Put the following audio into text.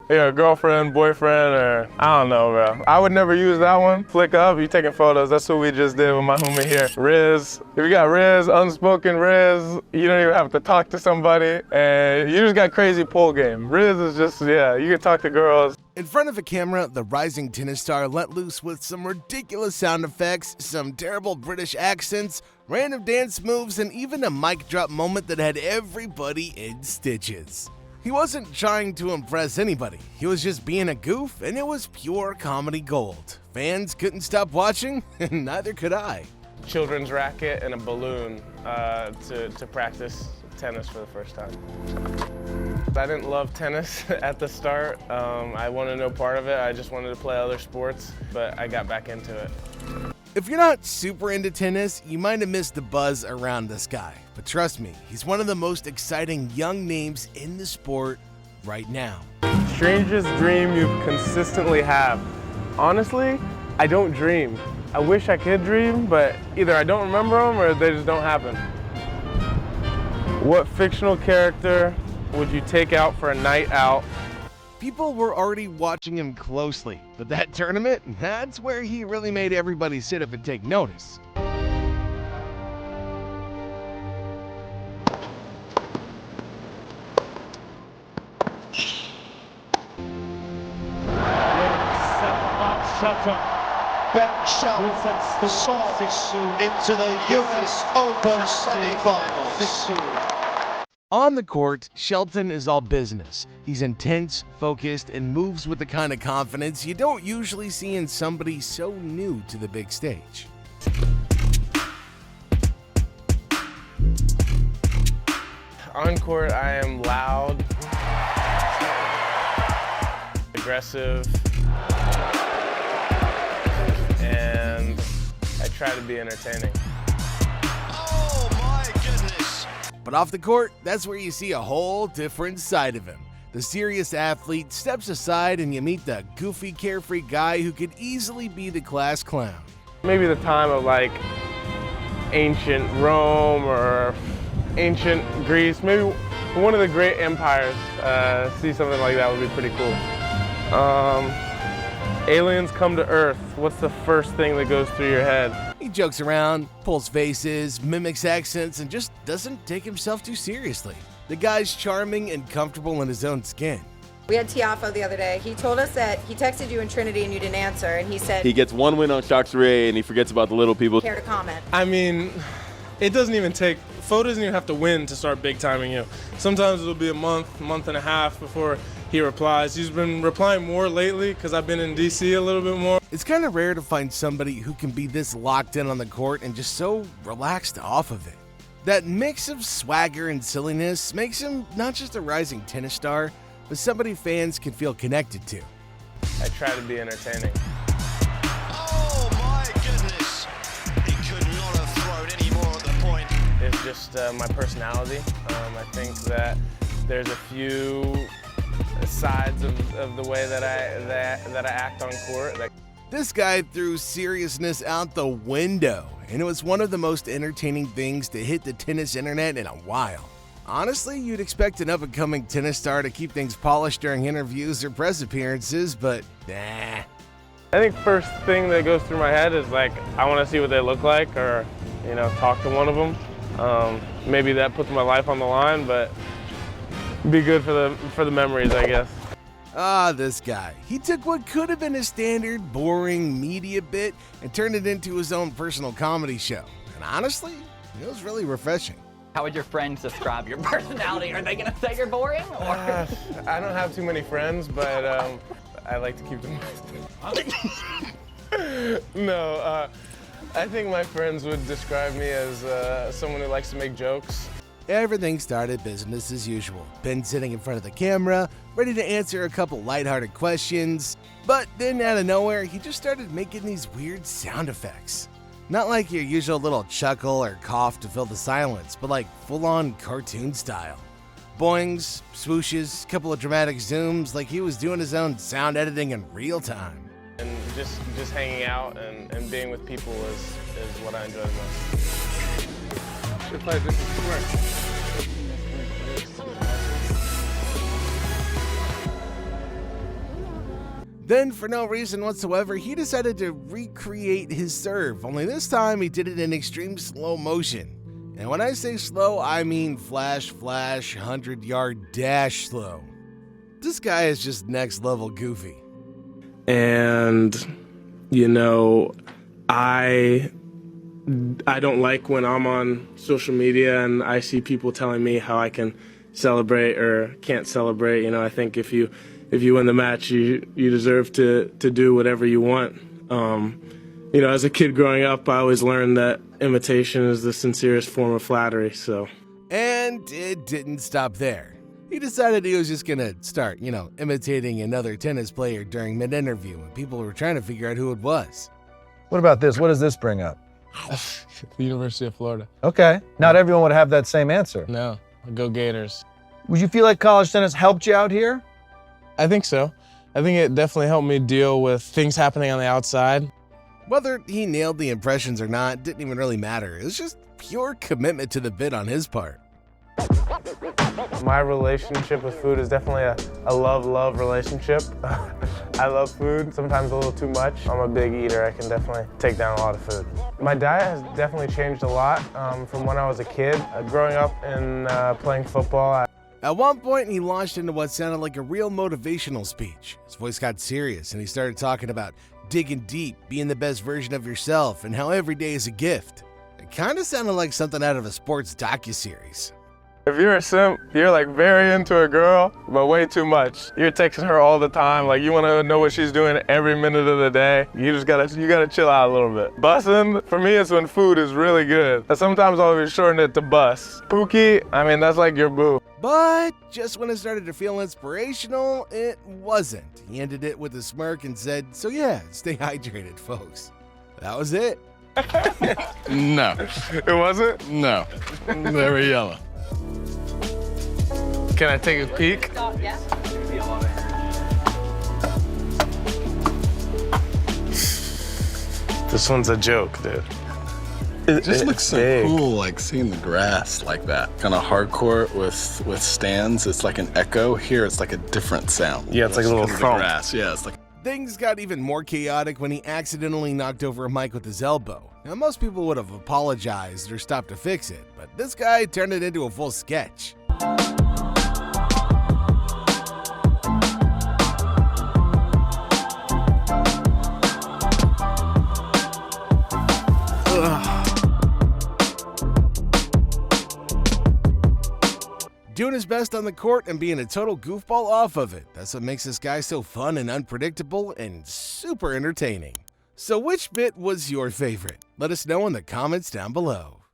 girlfriend, boyfriend, or I don't know, bro. I would never use that one. Flick up, you taking photos. That's what we just did with my homie here. Riz. If you got Riz, unspoken Riz, you don't even have to talk to somebody, and you just got crazy pole game. Riz is just, yeah, you can talk to girls. In front of a camera, the rising tennis star let loose with some ridiculous sound effects, some terrible British accents, random dance moves, and even a mic drop moment that had everybody in stitches. He wasn't trying to impress anybody, he was just being a goof, and it was pure comedy gold. Fans couldn't stop watching, and neither could I. Children's racket and a balloon to practice tennis for the first time. I didn't love tennis at the start. I wanted no part of it. I just wanted to play other sports, but I got back into it. If you're not super into tennis, you might have missed the buzz around this guy. But trust me, he's one of the most exciting young names in the sport right now. Strangest dream you've consistently had? Honestly, I don't dream. I wish I could dream, but either I don't remember them or they just don't happen. What fictional character would you take out for a night out? People were already watching him closely, but that tournament, that's where he really made everybody sit up and take notice. Shelton. Ben Shelton passes into the US Open semi-finals. On the court, Shelton is all business. He's intense, focused, and moves with the kind of confidence you don't usually see in somebody so new to the big stage. On court, I am loud, aggressive, and I try to be entertaining. Oh my goodness! But off the court, that's where you see a whole different side of him. The serious athlete steps aside and you meet the goofy, carefree guy who could easily be the class clown. Maybe the time of like ancient Rome or ancient Greece, maybe one of the great empires. See something like that would be pretty cool. Aliens come to Earth. What's the first thing that goes through your head? He jokes around, pulls faces, mimics accents, and just doesn't take himself too seriously. The guy's charming and comfortable in his own skin. We had Tiafo the other day. He told us that he texted you in Trinity and you didn't answer, and he said he gets one win on Chartres and he forgets about the little people. Care to comment? I mean, it doesn't even take, Fo doesn't even have to win to start big timing you. Sometimes it'll be a month and a half before he replies. He's been replying more lately because I've been in DC a little bit more. It's kind of rare to find somebody who can be this locked in on the court and just so relaxed off of it. That mix of swagger and silliness makes him not just a rising tennis star, but somebody fans can feel connected to. I try to be entertaining. Oh my goodness! He could not have thrown any more at the point. It's just my personality. I think that there's a few sides of the way that I act on court. This guy threw seriousness out the window, and it was one of the most entertaining things to hit the tennis internet in a while. Honestly, you'd expect an up-and-coming tennis star to keep things polished during interviews or press appearances, but nah. I think first thing that goes through my head is like, I want to see what they look like, or talk to one of them. Maybe that puts my life on the line, but be good for the memories, I guess. This guy. He took what could have been a standard, boring media bit and turned it into his own personal comedy show. And honestly, it was really refreshing. How would your friends describe your personality? Are they going to say you're boring? Or? I don't have too many friends, but I like to keep them. No, I think my friends would describe me as someone who likes to make jokes. Everything started business as usual. Ben sitting in front of the camera, ready to answer a couple lighthearted questions. But then out of nowhere, he just started making these weird sound effects. Not like your usual little chuckle or cough to fill the silence, but like full-on cartoon style. Boings, swooshes, couple of dramatic zooms, like he was doing his own sound editing in real time. And just hanging out and being with people is what I enjoy the most. Should play this is Then, for no reason whatsoever, he decided to recreate his serve, only this time he did it in extreme slow motion. And when I say slow, I mean flash, 100-yard dash slow. This guy is just next level goofy. And, you know, I don't like when I'm on social media and I see people telling me how I can celebrate or can't celebrate. You know, I think if you win the match, you deserve to do whatever you want. You know, as a kid growing up, I always learned that imitation is the sincerest form of flattery, so. And it didn't stop there. He decided he was just gonna start, imitating another tennis player during mid-interview when people were trying to figure out who it was. What about this? What does this bring up? The University of Florida. Okay. Not everyone would have that same answer. No, go Gators. Would you feel like college tennis helped you out here? I think so. I think it definitely helped me deal with things happening on the outside. Whether he nailed the impressions or not didn't even really matter. It was just pure commitment to the bit on his part. My relationship with food is definitely a love-love relationship. I love food, sometimes a little too much. I'm a big eater. I can definitely take down a lot of food. My diet has definitely changed a lot from when I was a kid. Growing up and playing football, At one point, he launched into what sounded like a real motivational speech. His voice got serious, and he started talking about digging deep, being the best version of yourself, and how every day is a gift. It kind of sounded like something out of a sports docuseries. if you're a simp, you're like very into a girl, but way too much. You're texting her all the time, like you want to know what she's doing every minute of the day. You gotta chill out a little bit. Bussing, for me, it's when food is really good. And sometimes I'll even shorten it to bus. Pookie, I mean, that's like your boo. But just when it started to feel inspirational, it wasn't. He ended it with a smirk and said, "So yeah, stay hydrated, folks." That was it. No. It wasn't? No. They were yellow. Can I take a peek? Yeah. This one's a joke, dude. It just looks so big. cool, like seeing the grass like that. Kind of hardcore with stands. It's like an echo. Here, it's like a different sound. Yeah, it's like a little because of the thump. grass. Yeah, it's like. Things got even more chaotic when he accidentally knocked over a mic with his elbow. Now, most people would have apologized or stopped to fix it, but this guy turned it into a full sketch. Doing his best on the court and being a total goofball off of it. That's what makes this guy so fun and unpredictable and super entertaining. So which bit was your favorite? Let us know in the comments down below.